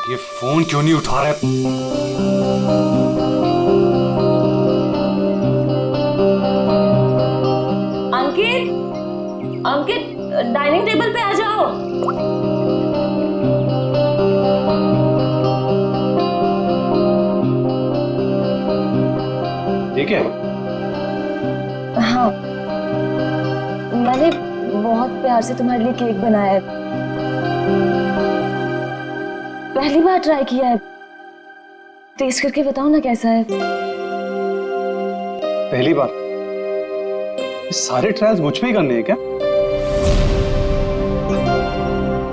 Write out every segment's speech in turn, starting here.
ये फोन क्यों नहीं उठा रहे? अंकित, अंकित, डाइनिंग टेबल पे आ जाओ। ठीक है। हाँ, मैंने बहुत प्यार से तुम्हारे लिए केक बनाया है। पहली बार ट्राई किया है। टेस्ट करके बताओ ना कैसा है। पहली बार? सारे ट्रायल्स मुझ पे ही करने हैं क्या?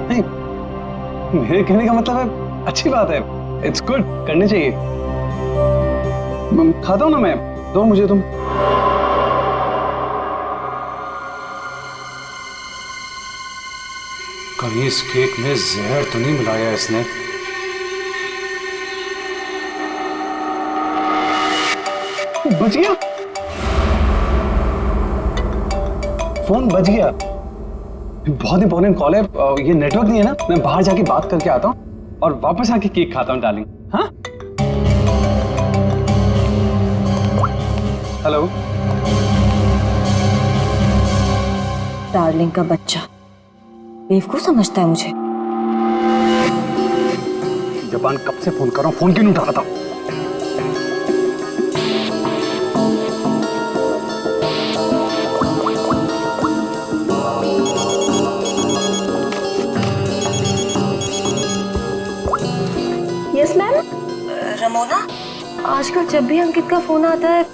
नहीं, मेरे कहने का मतलब है अच्छी बात है, इट्स गुड, करनी चाहिए। खाता हूं ना मैं, दो मुझे तुम। कहीं इस केक में जहर तो नहीं मिलाया इसने? बच गया, फोन बच गया। बहुत इंपॉर्टेंट कॉल है, ये नेटवर्क नहीं है ना, मैं बाहर जाके बात करके आता हूँ और वापस आके केक खाता हूँ डार्लिंग। हाँ, हेलो। डार्लिंग का बच्चा बेवकूफ समझता है मुझे। जबान कब से फोन कर रहा हूँ, फोन क्यों नहीं उठा रहा था? Yes ma'am. रमोना, आजकल जब भी अंकित का फोन आता है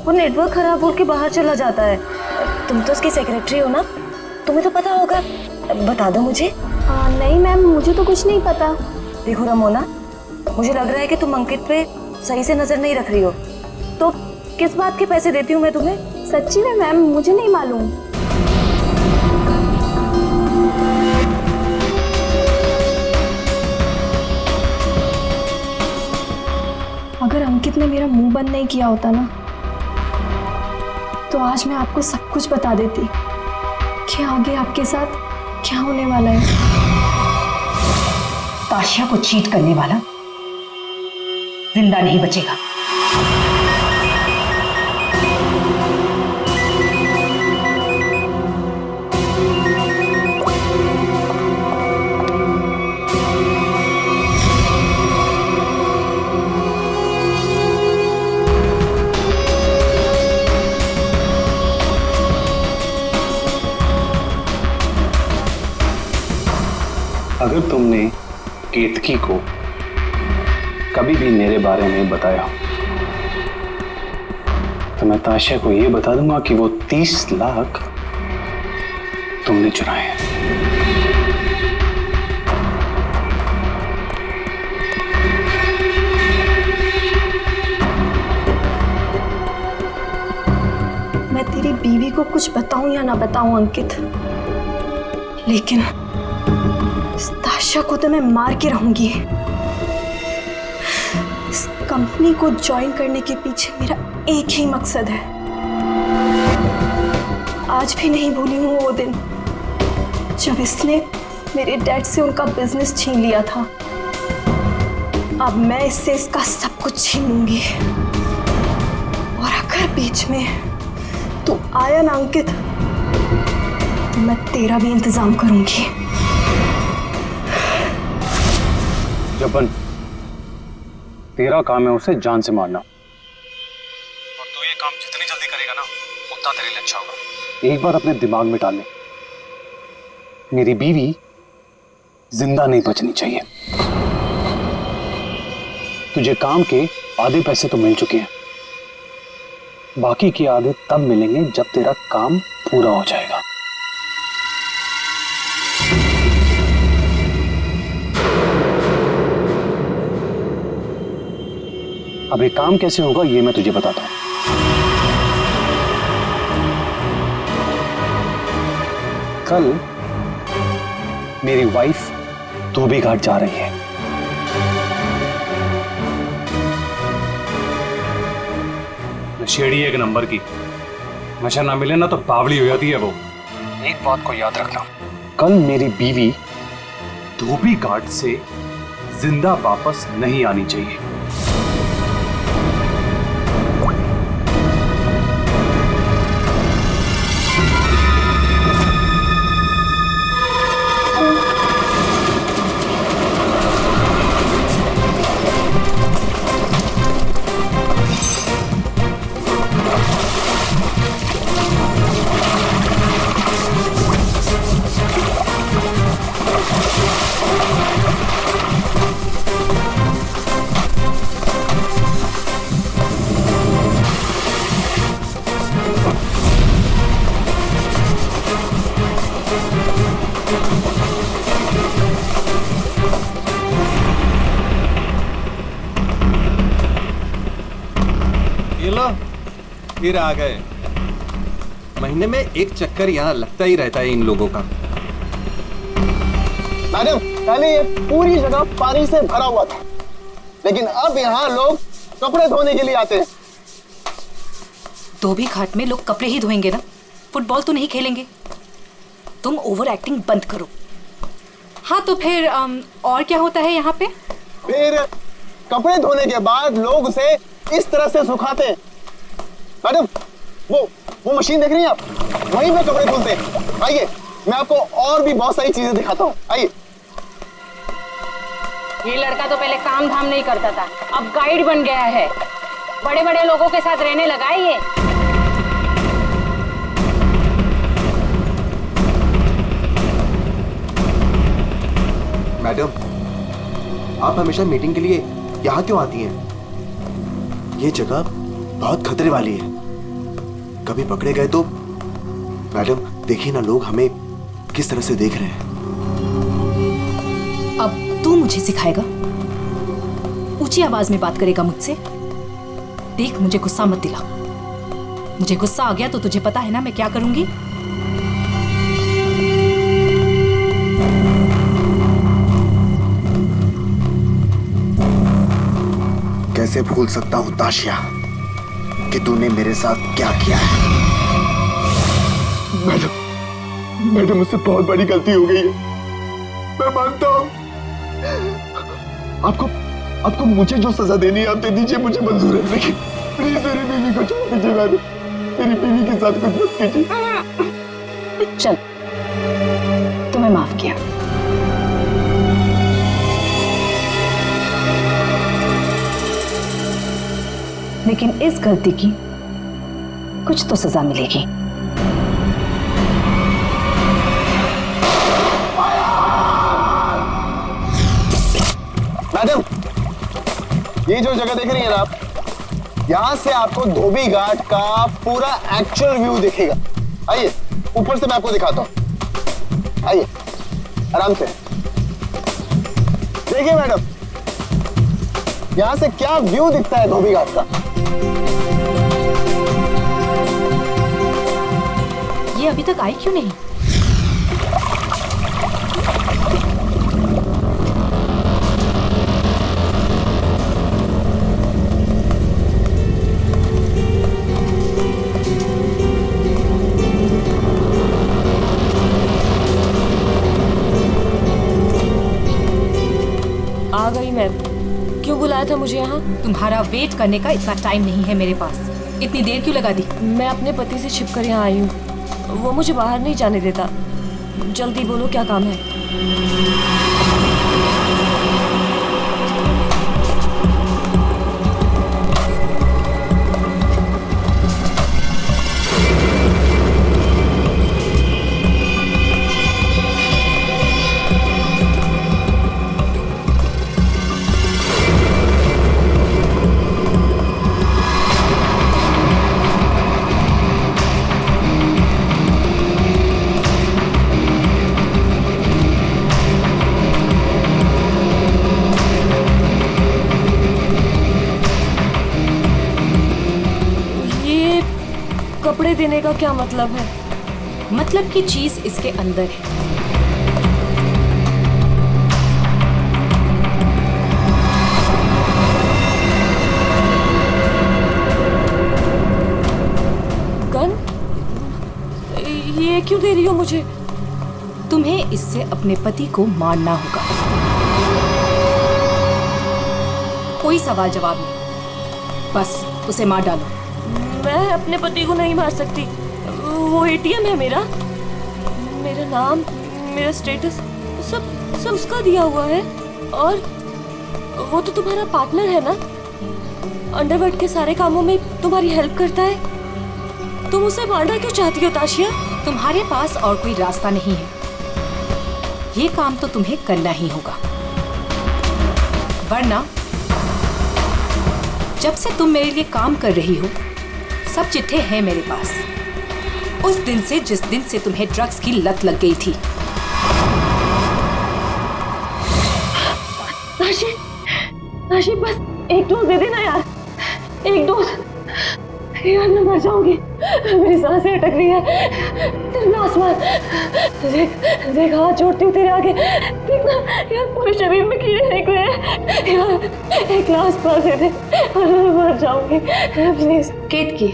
वो नेटवर्क खराब बोल के बाहर चला जाता है। तुम तो उसकी सेक्रेटरी हो ना, तुम्हें तो पता होगा, बता दो मुझे। नहीं मैम, मुझे तो कुछ नहीं पता। देखो रमोना, मुझे लग रहा है कि तुम अंकित पे सही से नजर नहीं रख रही हो। तो किस बात के पैसे देती हूँ मैं तुम्हें? सच्ची में मैम, मुझे नहीं मालूम। अगर अंकित ने मेरा मुंह बंद नहीं किया होता ना, तो आज मैं आपको सब कुछ बता देती कि आगे आपके साथ क्या होने वाला है। ताशिया को चीट करने वाला जिंदा नहीं बचेगा। अगर तुमने केतकी को कभी भी मेरे बारे में बताया तो मैं ताशिया को यह बता दूंगा कि वो 30 लाख तुमने चुराए हैं। मैं तेरी बीवी को कुछ बताऊं या ना बताऊं अंकित, लेकिन इस ताशा को तो मैं मार के रहूंगी। इस कंपनी को ज्वाइन करने के पीछे मेरा एक ही मकसद है। आज भी नहीं भूली हूं वो दिन जब इसने मेरे डैड से उनका बिजनेस छीन लिया था। अब मैं इससे इसका सब कुछ छीन लूंगी। और अगर बीच में तू आया ना अंकित, तो मैं तेरा भी इंतजाम करूंगी। जबन, तेरा काम है उसे जान से मारना, और तू ये काम जितनी जल्दी करेगा ना उतना तेरे लिए अच्छा होगा। एक बार अपने दिमाग में डाल ले, मेरी बीवी जिंदा नहीं बचनी चाहिए। तुझे काम के आधे पैसे तो मिल चुके हैं, बाकी के आधे तब मिलेंगे जब तेरा काम पूरा हो जाएगा। अब ये काम कैसे होगा ये मैं तुझे बताता हूं। कल मेरी वाइफ धोबी घाट जा रही है। नशेड़ी एक नंबर की, नशा ना मिले ना तो बावली हो जाती है वो। एक बात को याद रखना, कल मेरी बीवी धोबी घाट से जिंदा वापस नहीं आनी चाहिए। फिर आ गए। महीने में एक चक्कर यहाँ लगता ही रहता है इन लोगों का। मैडम, पहले ये पूरी जगह पानी से भरा हुआ था, लेकिन अब यहाँ लोग कपड़े धोने के लिए आते हैं। धोबी घाट में लोग कपड़े ही धोएंगे ना, फुटबॉल तो नहीं खेलेंगे। तुम ओवर एक्टिंग बंद करो। हाँ तो फिर और क्या होता है यहाँ पे? फिर कपड़े धोने के बाद लोग उसे इस तरह से सुखाते हैं। मैडम, वो मशीन देख रही हैं आप? वहीं पे कपड़े धुलते हैं। आइए, मैं आपको और भी बहुत सारी चीजें दिखाता हूँ। आइए। ये लड़का तो पहले काम धाम नहीं करता था, अब गाइड बन गया है। बड़े बड़े लोगों के साथ रहने लगा है ये। मैडम, आप हमेशा मीटिंग के लिए यहाँ क्यों आती हैं? ये जगह बहुत खतरे वाली है, कभी पकड़े गए तो। मैडम देखिए ना, लोग हमें किस तरह से देख रहे हैं। अब तू मुझे सिखाएगा? ऊंची आवाज में बात करेगा मुझसे? देख, मुझे गुस्सा मत दिला। मुझे गुस्सा आ गया तो तुझे पता है ना मैं क्या करूंगी। कैसे भूल सकता हूं ताशिया कि तूने मेरे साथ क्या किया है। मैडम, मुझसे बहुत बड़ी गलती हो गई है, मैं मानता हूँ। आपको मुझे जो सजा देनी है आप दे दीजिए, मुझे मंजूर है, लेकिन प्लीज मेरी बीवी को छोड़ दीजिए। मैडम, मेरी बीवी के साथ कुछ मत कीजिए। चल, तुम्हें माफ किया। लेकिन इस गलती की कुछ तो सजा मिलेगी। मैडम, ये जो जगह देख रही है ना आप, यहाँ से आपको धोबी घाट का पूरा एक्चुअल व्यू दिखेगा। आइए, ऊपर से मैं आपको दिखाता हूँ। आइए, आराम से देखिए मैडम, यहाँ से क्या व्यू दिखता है धोबी घाट का। ये अभी तक आई क्यों नहीं? आ गई मैम। क्यों बुलाया था मुझे यहाँ? तुम्हारा वेट करने का इतना टाइम नहीं है मेरे पास। इतनी देर क्यों लगा दी? मैं अपने पति से छिपकर यहाँ आई हूँ, वो मुझे बाहर नहीं जाने देता। जल्दी बोलो, क्या काम है? कपड़े देने का क्या मतलब है? मतलब की चीज इसके अंदर है। गन? ये क्यों दे रही हो मुझे? तुम्हें इससे अपने पति को मारना होगा। कोई सवाल जवाब नहीं, बस उसे मार डालो। मैं अपने पति को नहीं मार सकती। वो एटीएम है मेरा, मेरा नाम, मेरा स्टेटस सब उसका दिया हुआ है। और वो तो तुम्हारा पार्टनर है ना, अंडरवर्ल्ड के सारे कामों में तुम्हारी हेल्प करता है। तुम उसे मारना क्यों चाहती हो ताशिया? तुम्हारे पास और कोई रास्ता नहीं है, ये काम तो तुम्हें करना ही होगा, वरना जब से तुम मेरे लिए काम कर रही हो सब चिट्ठे हैं मेरे पास, उस दिन से जिस दिन से तुम्हें ड्रग्स की लत लग गई थी। ताशी बस एक डोज दे देना यार, एक डोज। यार मैं मर जाऊंगी, मेरी सांसें अटक रही है। तेरे आसमान देख हाथ जोड़ती हूँ तेरे आगे, देखना यार पूरे शरीर में कीड़े निकले हैं। यार एक ग्लास पास दे दे और मैं मर जाऊंगी प्लीज। केतकी,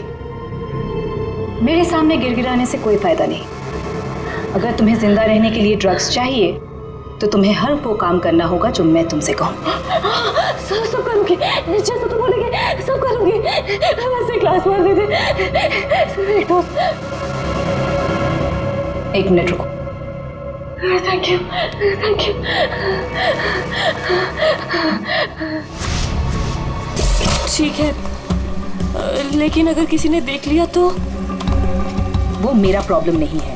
मेरे सामने गिड़गिड़ाने से कोई फायदा नहीं। अगर तुम्हें जिंदा रहने के लिए ड्रग्स चाहिए तो तुम्हें हर वो काम करना होगा जो मैं तुमसे कहूँ। सब करूंगी, जैसा तुम बोलेगे सब करूंगी। बस एक ग्लास पास दे दे, एक डोज। 1 मिनट रुको। Thank you, thank you. ठीक है, लेकिन अगर किसी ने देख लिया तो? वो मेरा प्रॉब्लम नहीं है।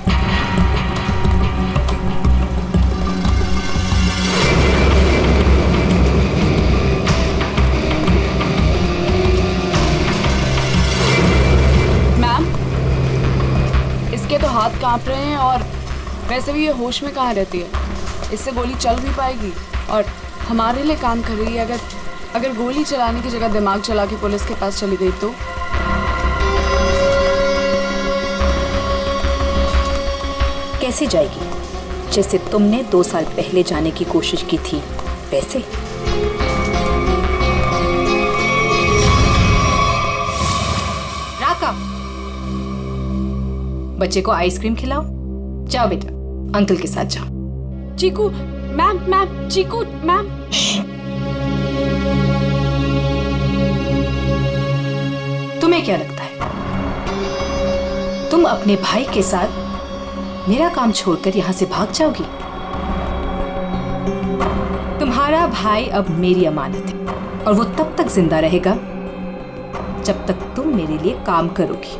मैम, इसके तो हाथ कांप रहे हैं और वैसे भी ये होश में कहाँ रहती है। इससे गोली चल भी पाएगी और हमारे लिए काम कर रही है। अगर गोली चलाने की जगह दिमाग चला के पुलिस के पास चली गई तो? कैसे जाएगी? जैसे तुमने 2 साल पहले जाने की कोशिश की थी वैसे। राका, बच्चे को आइसक्रीम खिलाओ। जाओ बेटा, अंकल के साथ जाओ। चीकू मैम, चीकू मैम। तुम्हें क्या लगता है तुम अपने भाई के साथ मेरा काम छोड़कर यहां से भाग जाओगी? तुम्हारा भाई अब मेरी अमानत है और वो तब तक जिंदा रहेगा जब तक तुम मेरे लिए काम करोगी।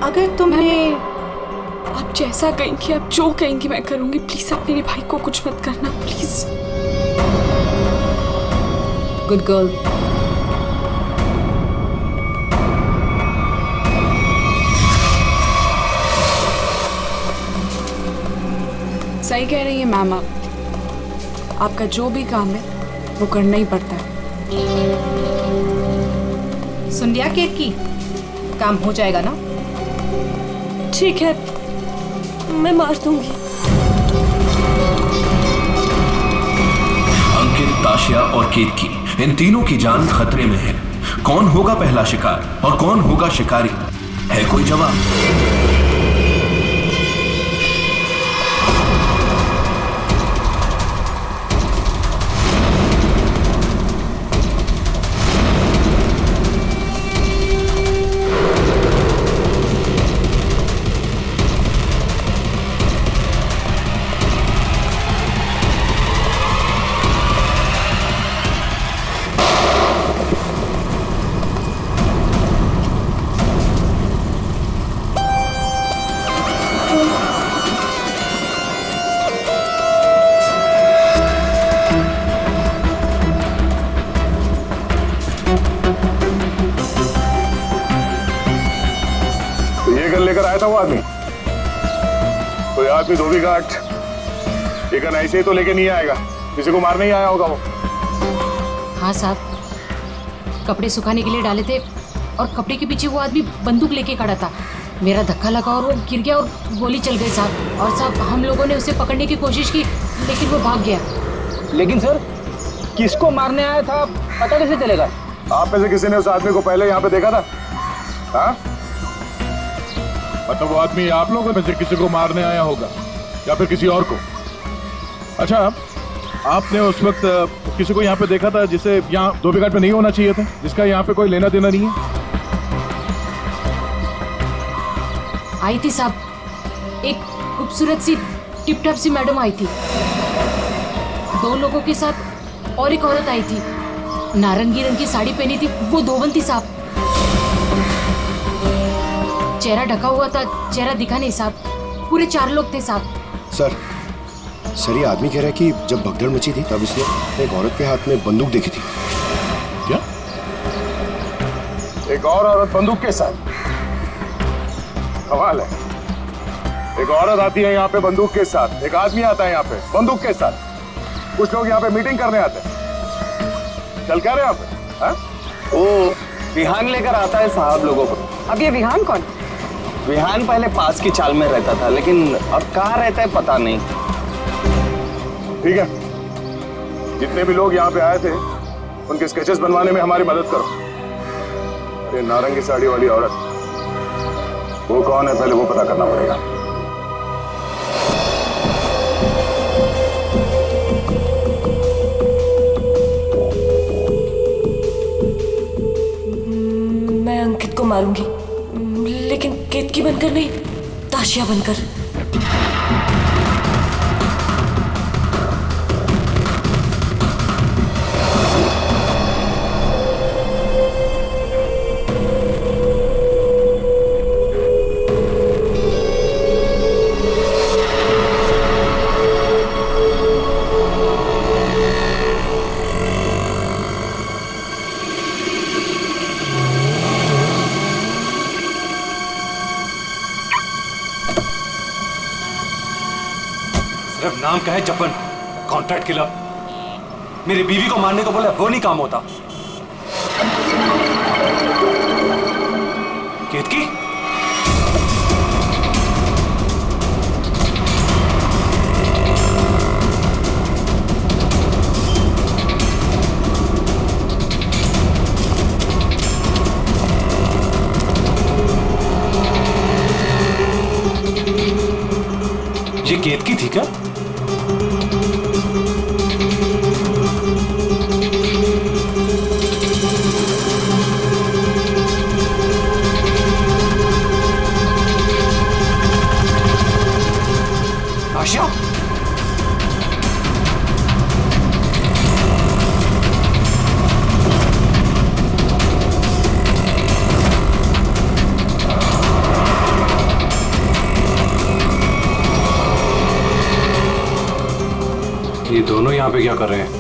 अगर तुम्हें आप जैसा कहेंगी, आप जो कहेंगी मैं करूंगी। प्लीज आप मेरे भाई को कुछ मत करना, प्लीज। Good girl. सही कह रही है मैम आप। आपका जो भी काम है वो करना ही पड़ता है। सुन लिया केतकी, काम हो जाएगा ना? ठीक है, मैं मार दूंगी। अंकित, ताशिया और केतकी, इन तीनों की जान खतरे में है। कौन होगा पहला शिकार और कौन होगा शिकारी? है कोई जवाब? लेकर आया था वो आदमी। कोई आदमी धोबी घाट ये गन ऐसे ही तो लेके नहीं आएगा, किसी को मारने ही आया होगा वो। हाँ साहब, कपड़े सुखाने के लिए डाले थे और कपड़े के पीछे वो आदमी बंदूक लेके खड़ा था। मेरा धक्का लगा और वो गिर गया और गोली चल गई साहब। और साहब हम लोगों ने उसे पकड़ने की कोशिश की लेकिन वो भाग गया। लेकिन सर, किसको मारने आया था पता कैसे चलेगा? आप में से किसी ने उस आदमी को पहले यहाँ पे देखा था? हाँ? मतलब वो आदमी आप लोगों में से किसी को मारने आया होगा या फिर किसी और को? अच्छा, आपने उस वक्त किसी को यहाँ पे देखा था जिसे यहाँ धोबी घाट पे नहीं होना चाहिए था, जिसका यहाँ पे कोई लेना देना नहीं है? आई थी साहब, एक खूबसूरत सी टिप टॉप सी मैडम आई थी, 2 लोगों के साथ और एक औरत आई थी, नारंगी रंग की साड़ी पहनी थी, वो धोबन थी साहब। चेहरा ढका हुआ था, चेहरा दिखा नहीं साहब। पूरे 4 लोग थे साहब। सर ये आदमी कह रहा है कि जब भगदड़ मची थी तब उसने एक औरत के हाथ में बंदूक देखी थी। क्या? एक और औरत बंदूक के साथ? कमाल है। एक औरत आती है यहाँ पे बंदूक के साथ, एक आदमी आता है यहाँ पे बंदूक के साथ। कुछ लोग यहाँ पे मीटिंग करने आते हैं। चल क्या रहे यहाँ पे? हाँ? वो विहान लेकर आता है साहब लोगों को। अब ये विहान कौन? विहान पहले पास की चाल में रहता था, लेकिन अब कहाँ रहता है पता नहीं। ठीक है, जितने भी लोग यहाँ पे आए थे उनके स्केचेस बनवाने में हमारी मदद करो। अरे नारंगी साड़ी वाली औरत, वो कौन है पहले वो पता करना पड़ेगा। मैं अंकित को मारूंगी, लेकिन केतकी बनकर नहीं, ताशिया बनकर। सिर्फ नाम का है जपन, कॉन्ट्रैक्ट किलर। मेरी बीवी को मारने को बोले वो नहीं काम होता। केतकी, ये केतकी थी क्या? आशिया, ये दोनों यहाँ पे क्या कर रहे हैं?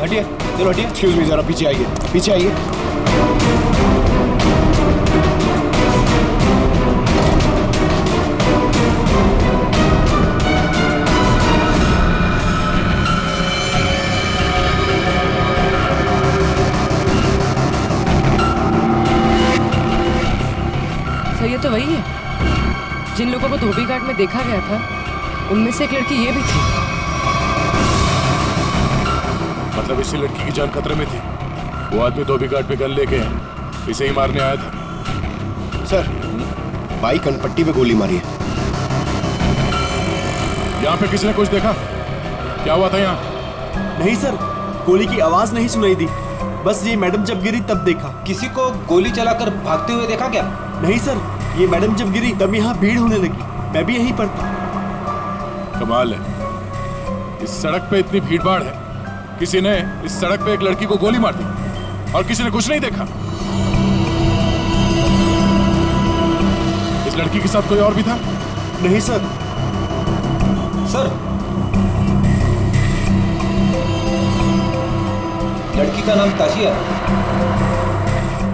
हटिए, चलो हटिए। एक्सक्यूज मी, जरा पीछे आइए, पीछे आइए। सर ये तो वही है जिन लोगों को धोबी घाट में देखा गया था उनमें से एक लड़की ये भी थी। मतलब इसी लड़की की जान खतरे में थी। वो आदमी धोबी घाट पे गन लेके इसे ही मारने आया था। सर, बाई कनपट्टी पे गोली मारी है। यहाँ पे किसी ने कुछ देखा? क्या हुआ था यहाँ? नहीं सर, गोली की आवाज नहीं सुनाई दी। बस ये मैडम जब गिरी तब देखा। किसी को गोली चलाकर भागते हुए देखा क्या? नहीं सर, ये मैडम जब गिरी तब यहाँ भीड़ होने लगी। मैं भी यहीं पर था। कमाल है, इस सड़क पे इतनी भीड़ भाड़ है, किसी ने इस सड़क पे एक लड़की को गोली मार दी और किसी ने कुछ नहीं देखा। इस लड़की के साथ कोई और भी था? नहीं सर। सर, लड़की का नाम ताशिया।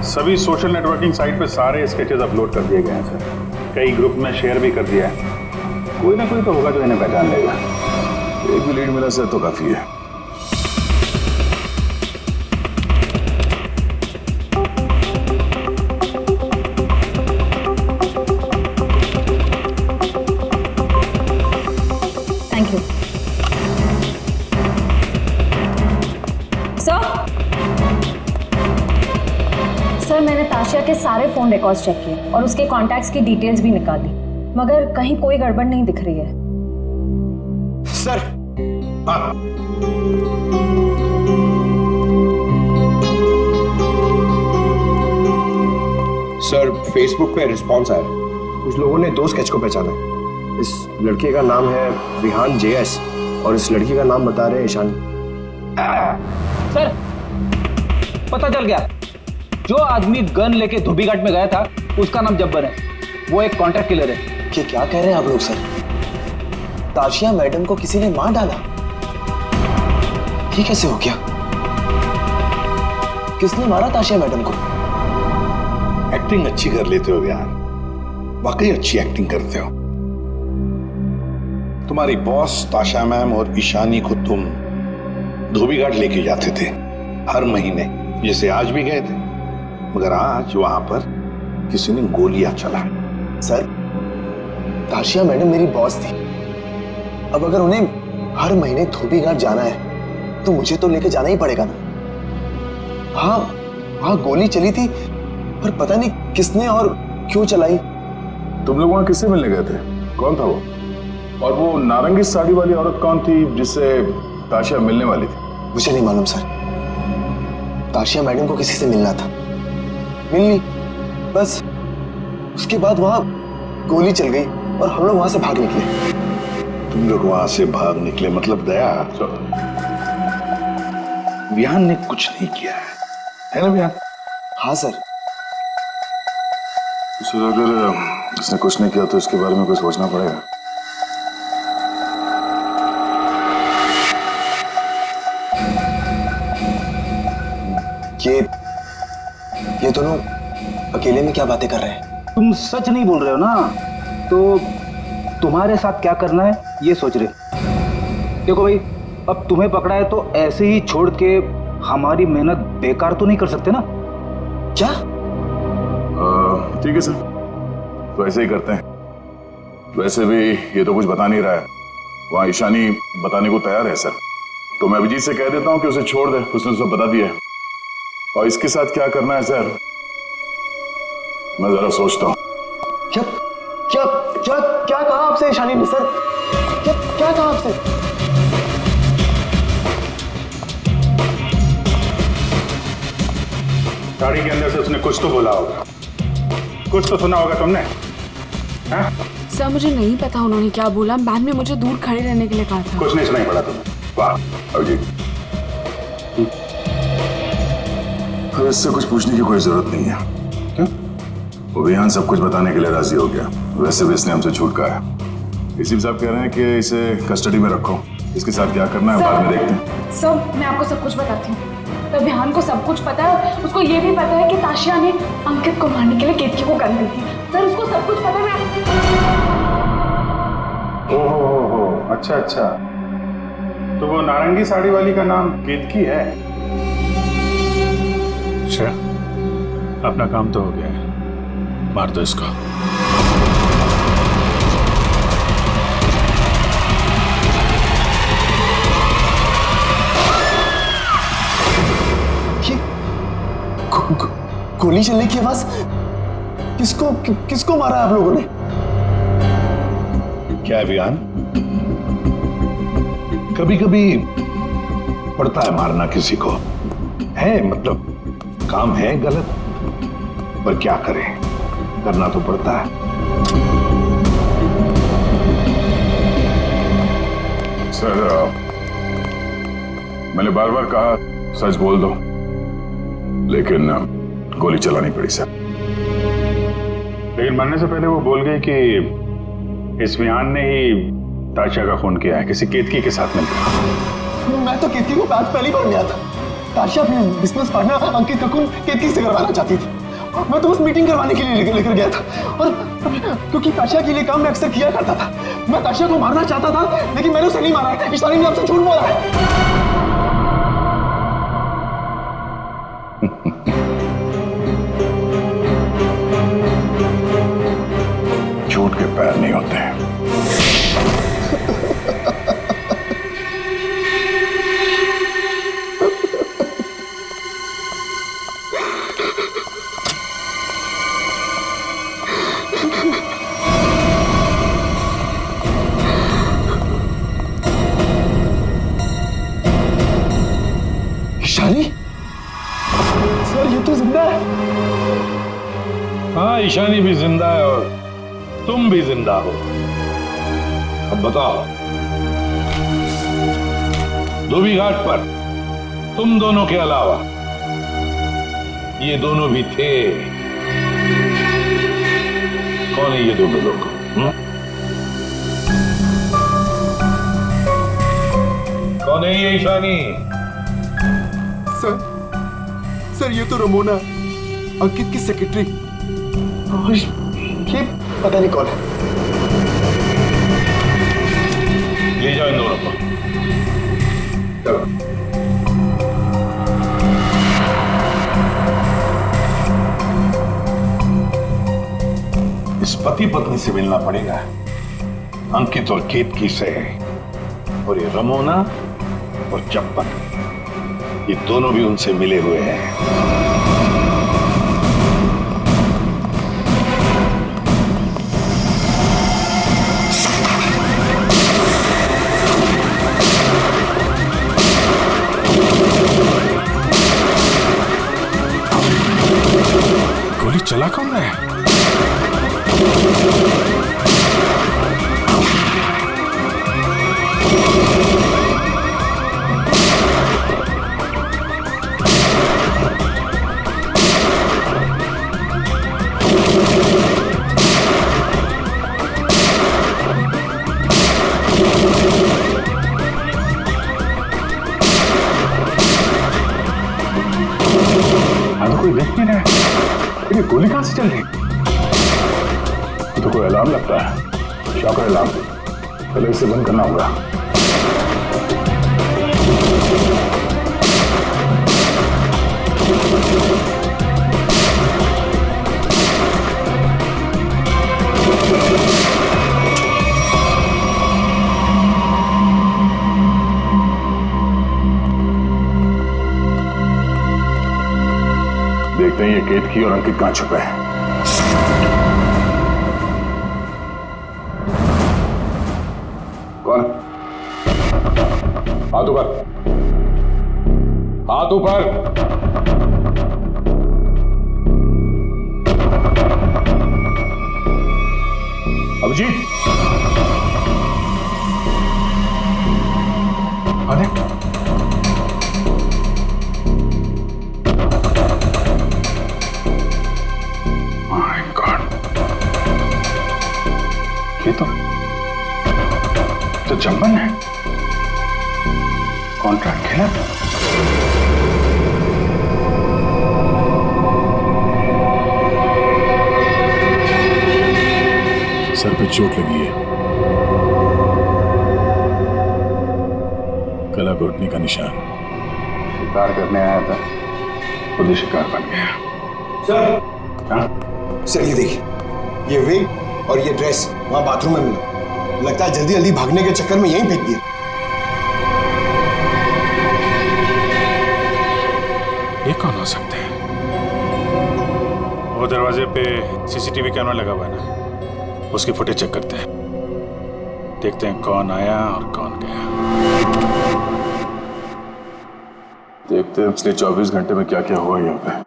सभी सोशल नेटवर्किंग साइट पे सारे स्केचेस अपलोड कर दिए गए हैं सर। कई ग्रुप में शेयर भी कर दिया है। कोई ना कोई तो होगा जो इन्हें पहचान लेगा। एक भी लीड मिला सर तो काफी है। थैंक यू सर, मैंने ताशिया के सारे फोन रिकॉर्ड्स चेक किए और उसके कॉन्टैक्ट्स की डिटेल्स भी निकाली, मगर कहीं कोई गड़बड़ नहीं दिख रही है। सर, सर, फेसबुक पे रिस्पॉन्स आया। कुछ लोगों ने 2 स्केच को पहचाना है। इस लड़के का नाम है विहान JS और इस लड़की का नाम बता रहे हैं ईशानी। सर, पता चल गया। जो आदमी गन लेके धोबी घाट में गया था उसका नाम जब्बर है। वो एक कॉन्ट्रैक्ट किलर है। क्या कह रहे हैं आप लोग सर? ताशिया मैडम को किसी ने मार डाला? ये कैसे हो गया? किसने मारा ताशिया मैडम को? एक्टिंग अच्छी कर लेते हो यार, वाकई अच्छी एक्टिंग करते हो। तुम्हारी बॉस ताशा मैम और ईशानी को तुम धोबी घाट लेके जाते थे हर महीने, जैसे आज भी गए थे, मगर आज वहां पर किसी ने गोलियां चलाई। सर, ताशिया मैडम मेरी बॉस थी। अब अगर उन्हें हर महीने धोबी घाट जाना है तो मुझे तो लेके जाना ही पड़ेगा ना। हाँ, वहां गोली चली थी, पर पता नहीं किसने और क्यों चलाई। तुम लोग वहां किससे मिलने गए थे? कौन था वो? और वो नारंगी साड़ी वाली औरत कौन थी जिससे ताशिया मिलने वाली थी? मुझे नहीं मालूम सर। ताशिया मैडम को किसी से मिलना था, मिल ली, बस उसके बाद वहां गोली चल गई और हम लोग वहां से भाग निकले। तुम लोग वहां से भाग निकले मतलब दया, विहान ने कुछ नहीं किया है ना विहान? हाँ सर। सर, अगर इसने कुछ नहीं किया तो इसके बारे में कुछ सोचना पड़ेगा। ये दोनों अकेले में क्या बातें कर रहे हैं? तुम सच नहीं बोल रहे हो ना, तो तुम्हारे साथ क्या करना है ये सोच रहे। देखो भाई, अब तुम्हें पकड़ा है तो ऐसे ही छोड़ के हमारी मेहनत बेकार तो नहीं कर सकते ना? क्या? ठीक है सर, तो ऐसे ही करते हैं। वैसे भी ये तो कुछ बता नहीं रहा है, वहां ईशानी बताने को तैयार है सर, तो मैं अभिजीत से कह देता हूँ कि उसे छोड़ दे, उसने सब बता दिया है। और इसके साथ क्या करना है सर, मैं जरा सोचता हूँ। क्या क्या क्या क्या कहा आपसे ईशानी ने सर? क्या कहा आपसे? गाड़ी के अंदर से उसने कुछ तो बोला होगा, कुछ तो सुना होगा तुमने? हाँ? सर, मुझे नहीं पता उन्होंने क्या बोला। मैम ने मुझे दूर खड़े रहने के लिए कहा था। कुछ नहीं सुनाई पड़ा तुम्हें? वाह अभिजीत, तो इससे कुछ पूछने की कोई जरूरत नहीं है। क्यों? वो विहान सब कुछ बताने के लिए राजी हो गया। वैसे भी इसने हमसे छूट कहा है। इसी साहब कह रहे हैं कि इसे कस्टडी में रखो, इसके साथ क्या करना है बाद में देखते हैं। सर, मैं आपको सब कुछ बताती हूँ। तो विहान को सब कुछ पता है। उसको ये भी पता है कि ताशिया ने अंकित को मारने के लिए केतकी को गन दी थी। सर, उसको सब कुछ पता है। ओहो, अच्छा अच्छा, तो वो नारंगी साड़ी वाली का नाम केतकी है। अच्छा, अपना काम तो हो गया है, मार दो इसको। गोली चलने की आवाज? किसको मारा आप लोगों ने? क्या अभियान? कभी कभी पड़ता है मारना किसी को, है मतलब काम है गलत, पर क्या करें, करना तो पड़ता है। सर, मैंने बार बार कहा सच बोल दो, लेकिन गोली चलानी पड़ी सर। लेकिन मरने से पहले वो बोल गई कि इस्मियान ने ही ताशा का खून किया है, किसी केतकी के साथ मिलकर। मैं तो केतकी को आज पहली बार मिला था। ताशा अपने बिजनेस पार्टनर अंकित का खून केतकी से करवाना चाहती थी। मैं तो बस मीटिंग करवाने के लिए लेकर गया था, और क्योंकि ताशा के लिए काम मैं अक्सर किया करता था। मैं ताशा को मारना चाहता था, लेकिन मैंने उसे नहीं मारा। ईशानी ने आपसे झूठ बोला है। झूठ के पैर नहीं होते हैं। ईशानी, सर ये तो जिंदा है। हाँ, ईशानी भी जिंदा है और तुम भी जिंदा हो। अब बताओ, धोबी घाट पर तुम दोनों के अलावा ये दोनों भी थे। कौन है ये दोनों लोग? कौन है ये ईशानी? सर ये तो रमोना, अंकित की सेक्रेटरी। ये पता नहीं कौन है। ले जाओ इन दोनों को। चलो। इस पति पत्नी से मिलना पड़ेगा, अंकित और केतकी से। और ये रमोना और चप्पन, ये दोनों भी उनसे मिले हुए हैं। गोली चला कौन रहा है? कोई देख नहीं रहा है। ये गोली कहां से चल रही? तो कोई अलार्म लगता है, शॉकर अलार्म। पहले इसे बंद करना होगा। देखते हैं ये केतकी और अंकित कहां छुपे हैं। कौन? हाथ ऊपर, हाथ ऊपर। अभिजीत, अरे तो चंपन है। कॉन्ट्रैक्ट खेला। सर पे चोट लगी है, गला घोटने का निशान। शिकार करने आया था, खुद ही शिकार बन गया। सर, हाँ? सर ये देखिए, ये विग और ये ड्रेस वहां बाथरूम में मिला। लगता है जल्दी जल्दी भागने के चक्कर में यहीं फेंक दिया। ये कौन हो सकते हैं? दरवाजे पे सीसीटीवी कैमरा लगा हुआ है ना, उसकी फुटेज चेक करते हैं, देखते हैं कौन आया और कौन गया। देखते हैं पिछले 24 घंटे में क्या क्या हुआ यहाँ पे।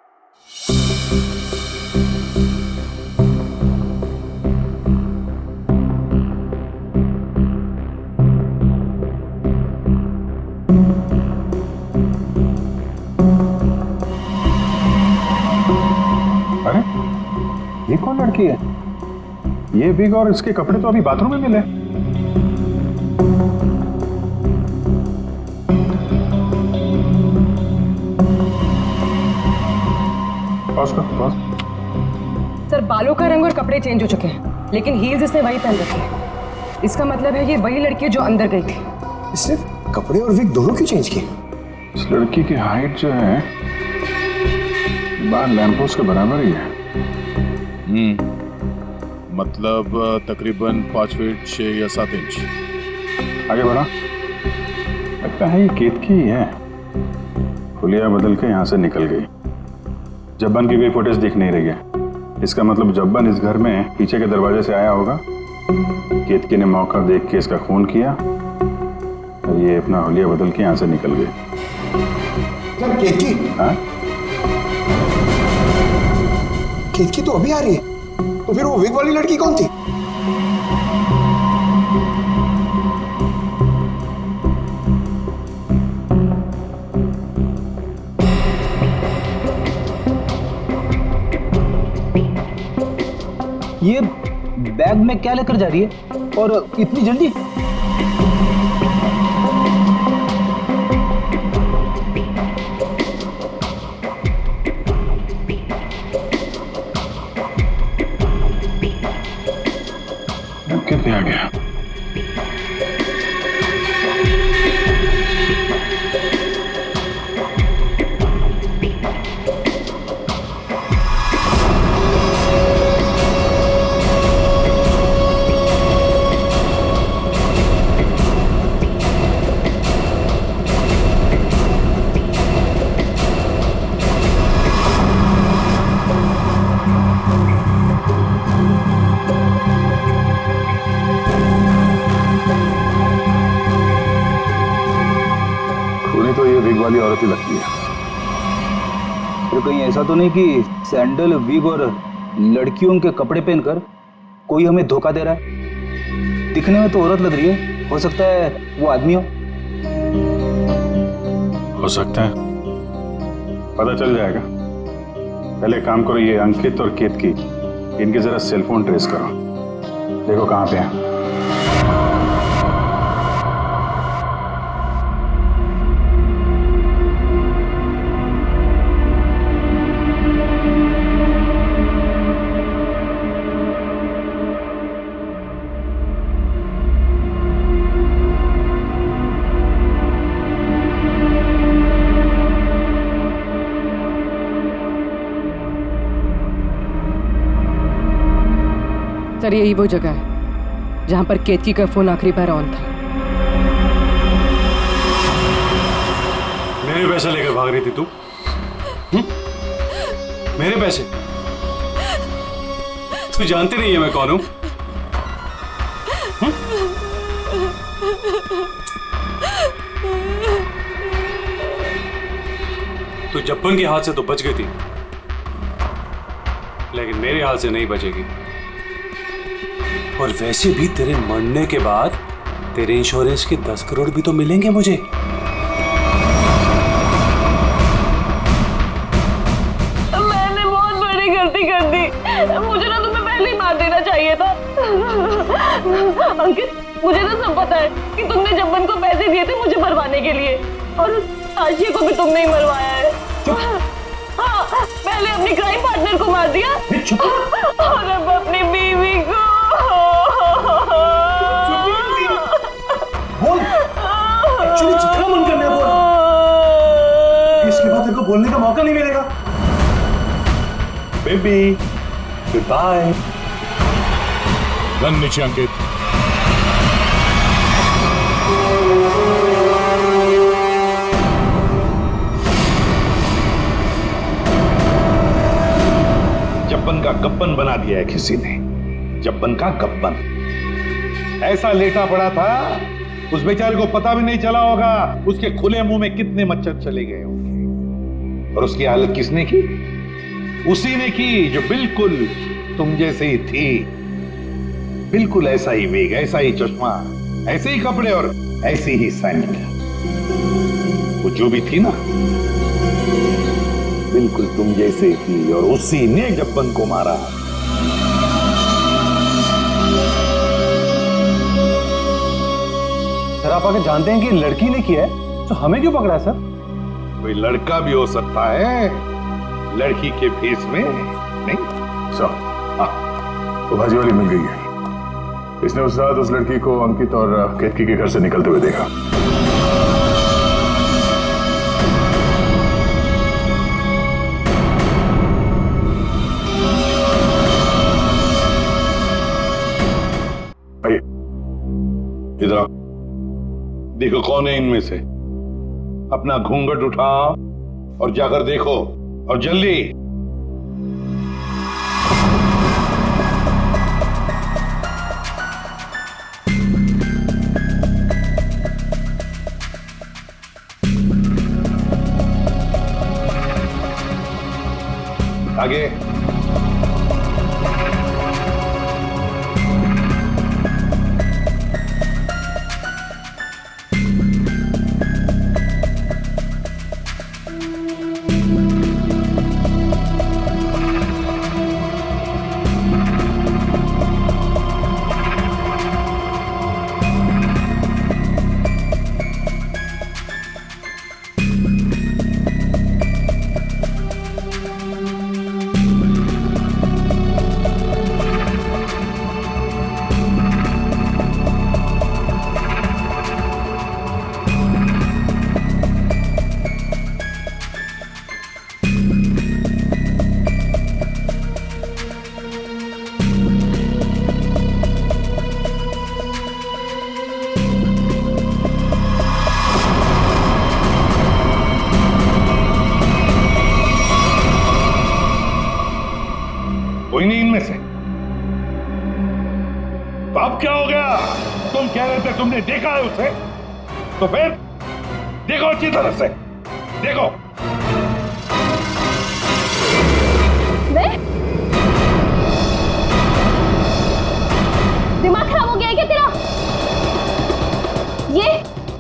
अरे ये कौन लड़की है? ये बिग और इसके कपड़े तो अभी बाथरूम में मिले। पॉज कर, पॉज। सर बालों का रंग और कपड़े चेंज हो चुके हैं, लेकिन हील्स इसने वही पहन रखे हैं। इसका मतलब है ये वही लड़की है जो अंदर गई थी। इसने कपड़े और विग दोनों क्यों चेंज किए? इस लड़की की हाइट जो है बाहर लैंपोस्ट के बराबर ही है। मतलब तकरीबन 5 फीट 6 या 7 इंच। आगे बढ़ा, लगता है ये केतकी ही है। हुलिया बदल के यहाँ से निकल गई। जब्बन की कोई फुटेज दिख नहीं रही है। इसका मतलब जब्बन इस घर में पीछे के दरवाजे से आया होगा। केतकी ने मौका देख के इसका खून किया और ये अपना हुलिया बदल के यहाँ से निकल गई। केतकी? हाँ? केतकी तो अभी आ रही है, तो फिर वो विग वाली लड़की कौन थी? ये बैग में क्या लेकर जा रही है और इतनी जल्दी? कितने आ गया? तो ये विग वाली औरत ही लगती है। तो कहीं ऐसा तो नहीं कि सैंडल, विग और लड़कियों के कपड़े पहनकर कोई हमें धोखा दे रहा है? दिखने में तो औरत लग रही है, हो सकता है वो आदमी हो सकता है, पता चल जाएगा। पहले काम करो, ये अंकित और केतकी, इनके जरा सेलफोन ट्रेस करो, देखो कहाँ पे हैं। सर यही वो जगह है जहां पर केतकी का फोन आखिरी बार ऑन था। मेरे पैसे लेकर भाग रही थी तू? मेरे पैसे? तू जानती नहीं है मैं कौन हूं? तू जब्बन के हाथ से तो बच गई थी, लेकिन मेरे हाथ से नहीं बचेगी। और वैसे भी तेरे मरने के बाद तेरे इंश्योरेंस के 10 करोड़ भी तो मिलेंगे मुझे। मैंने बहुत बड़ी गलती कर दी, मुझे ना तुम्हें पहले ही मार देना चाहिए था। अंकित, मुझे तो सब पता है कि तुमने जब्बन को पैसे दिए थे मुझे मरवाने के लिए, और उस आशिया को भी तुमने ही मरवाया है। हाँ, पहले अपनी क्राइम पार्टनर को मार दिया और अब अपनी बीवी को। बोल, एक्चुअली जितना मन करना है बोल, इसके बाद तेरे को बोलने का मौका नहीं मिलेगा। Baby, good bye. गन नीचे अंकित। जब्बन का जब्बन बना दिया है किसी ने, जब्बन का गब्बन। ऐसा लेटा पड़ा था, उस बेचारे को पता भी नहीं चला होगा उसके खुले मुंह में कितने मच्छर चले गए होंगे। और उसकी हालत किसने की? उसी ने की जो बिल्कुल तुम जैसे ही थी, बिल्कुल ऐसा ही वेग, ऐसा ही चश्मा, ऐसे ही कपड़े और ऐसी ही सैंडल। वो जो भी थी ना, बिल्कुल तुम जैसे थी, और उसी ने जब्बन को मारा। सर आप आगे जानते हैं कि लड़की ने किया है, तो हमें क्यों पकड़ा है सर? कोई लड़का भी हो सकता है, लड़की के फेस में नहीं। तो भाजी वाली मिल गई है। इसने उस रात उस लड़की को अंकित और केतकी के घर से निकलते हुए देखा। आइए इधर आओ, देखो कौन है इनमें से। अपना घूंघट उठाओ और जाकर देखो, और जल्दी। आगे। कोई नहीं इनमें से। तो अब क्या हो गया? तुम कह रहे थे तुमने देखा है उसे, तो फिर देखो अच्छी तरह से देखो। मैं? दिमाग खराब हो गया है क्या तेरा?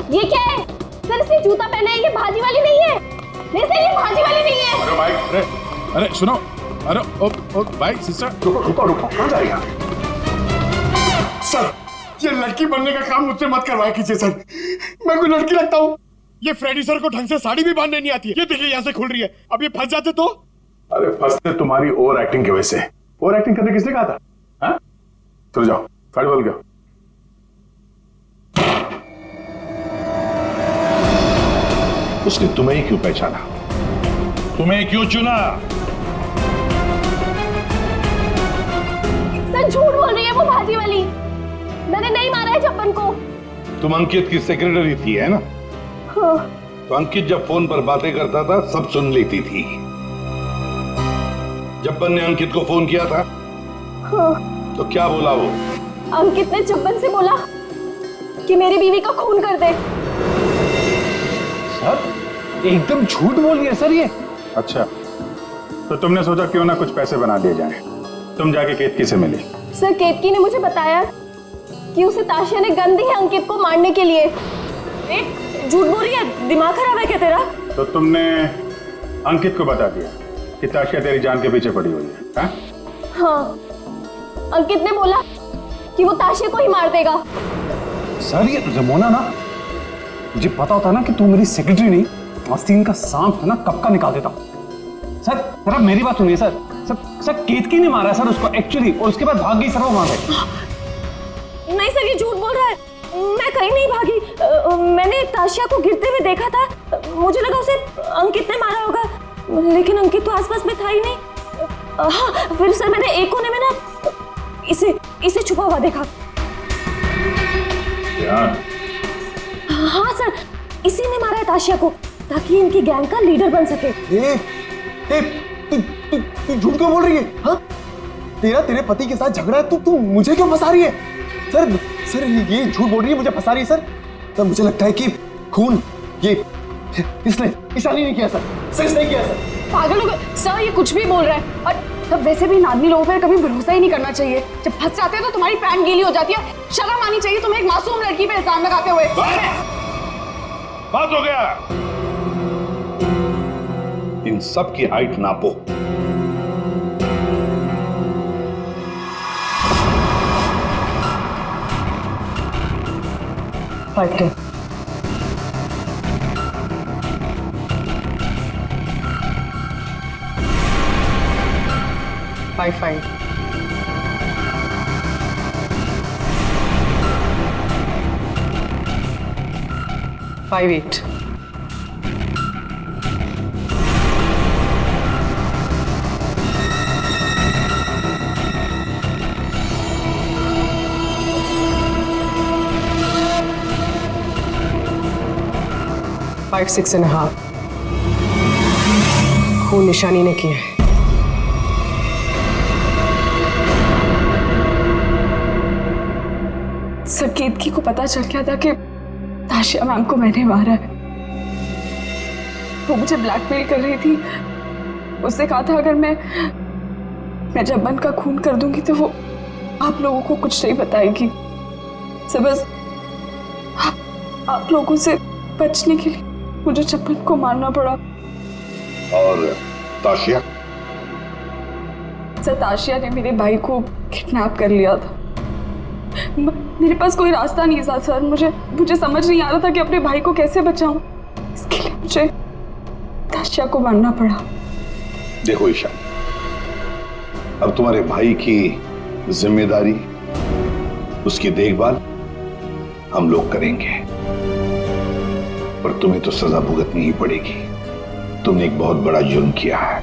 ये क्या है? सर इसने जूता पहना है, ये भाजी वाली नहीं है। नहीं सर ये भाजी वाली नहीं है। अरे भाई, अरे सुनो, अरे ओ भाई सिस्टर, रुको कहाँ जाएगा? सर ये लड़की बनने का काम मुझसे मत करवाया कीजिए सर, मैं कोई लड़की लगता हूँ? ये फ्रेडी सर को ढंग से साड़ी भी बांधने नहीं आती है। ये देखिए यहाँ से खुल रही है, अब ये फंस जाते तो? अरे फंसते तुम्हारी ओवर एक्टिंग की वजह से। ओवर एक्टिंग करने किसने कहा था? हाँ? चलो जाओ, साड़ी बोल गया। उसने तुम्हें क्यों पहचाना? तुम्हें क्यों चुना? सर झूठ बोल रही है वो भाजी वाली, मैंने नहीं मारा है जब्बन को। तुम अंकित की सेक्रेटरी थी है ना? हाँ। तो अंकित जब फोन पर बातें करता था सब सुन लेती थी। जब्बन ने अंकित को फोन किया था? हाँ। तो क्या बोला वो? अंकित ने जब्बन से बोला कि मेरी बीवी का खून कर दे। सर एकदम झूठ बोल रही है सर ये। अच्छा, तो तुमने सोचा क्यों ना कुछ पैसे बना दिए जाए। तुम जाके केतकी से मिली? सर केतकी ने मुझे बताया कि उसे ताशिया ने गन दी है अंकित को मारने के लिए। झूठ बोल रही है, दिमाग खराब है क्या तेरा? तो तुमने अंकित को बता दिया कि ताशिया तेरी जान के पीछे पड़ी हुई है? हाँ, अंकित ने बोला कि वो ताशिया को ही मार देगा। सर ये रमोना ना, मुझे पता होता ना कि तू मेरी सेक्रेटरी नहीं, आस्तीन का सांप है ना, कब का निकाल देता। सर सर आप मेरी बात सुनिए सर। सर केतकी ने मारा सर उसको एक्चुअली, और उसके बाद भाग गई सर वो वहां से। नहीं सर ये झूठ बोल रहा है, मैं कहीं नहीं भागी। मैंने ताशिया को गिरते हुए देखा था, मुझे लगा उसे अंकित ने मारा होगा, लेकिन अंकित तो आसपास में था ही नहीं। हाँ फिर सर मैंने एक कोने में ना इसे छुपा हुआ देखा। हाँ सर इसी ने मारा है ताशिया को, ताकि इनकी गैंग का लीडर बन सके। तू झूठ क्यों बोल रही है? हाँ? तेरे पति के साथ झगड़ा है, तू मुझे क्यों फंसा रही है? सर ये झूठ बोल रही है, मुझे फंसा रही है सर मुझे लगता है कि खून ये इसने ईशानी नहीं किया सर इसने किया सर। पागल हो गए सर, ये कुछ भी बोल रहा है। और तब वैसे भी इन आदमी लोगों पर कभी भरोसा ही नहीं करना चाहिए। जब फंस जाते हैं तो तुम्हारी पैंट गीली हो जाती है। शर्म आनी चाहिए तुम्हें एक मासूम लड़की पे इल्जाम लगाते हुए। बस हो गया, इन सब की हाइट नापो। फाइव 5 8 5 6.5 खून निशानी ने किया है। सर केतकी को पता चल गया था कि ताशिया मैम को मैंने मारा है। वो मुझे ब्लैकमेल कर रही थी। उसने कहा था अगर मैं जब्बन का खून कर दूंगी तो वो आप लोगों को कुछ नहीं बताएगी। सर बस आप लोगों से बचने के लिए मुझे जब्बन को मारना पड़ा। और ताशिया? सर ताशिया ने मेरे भाई को किडनैप कर लिया था। मेरे पास कोई रास्ता नहीं था सर। मुझे समझ नहीं आ रहा था कि अपने भाई को कैसे बचाऊं। इसके लिए मुझे ताशिया को मारना पड़ा। देखो ईशा, अब तुम्हारे भाई की जिम्मेदारी, उसकी देखभाल हम लोग करेंगे, पर तुम्हें तो सजा भुगतनी ही पड़ेगी। तुमने एक बहुत बड़ा जुर्म किया है।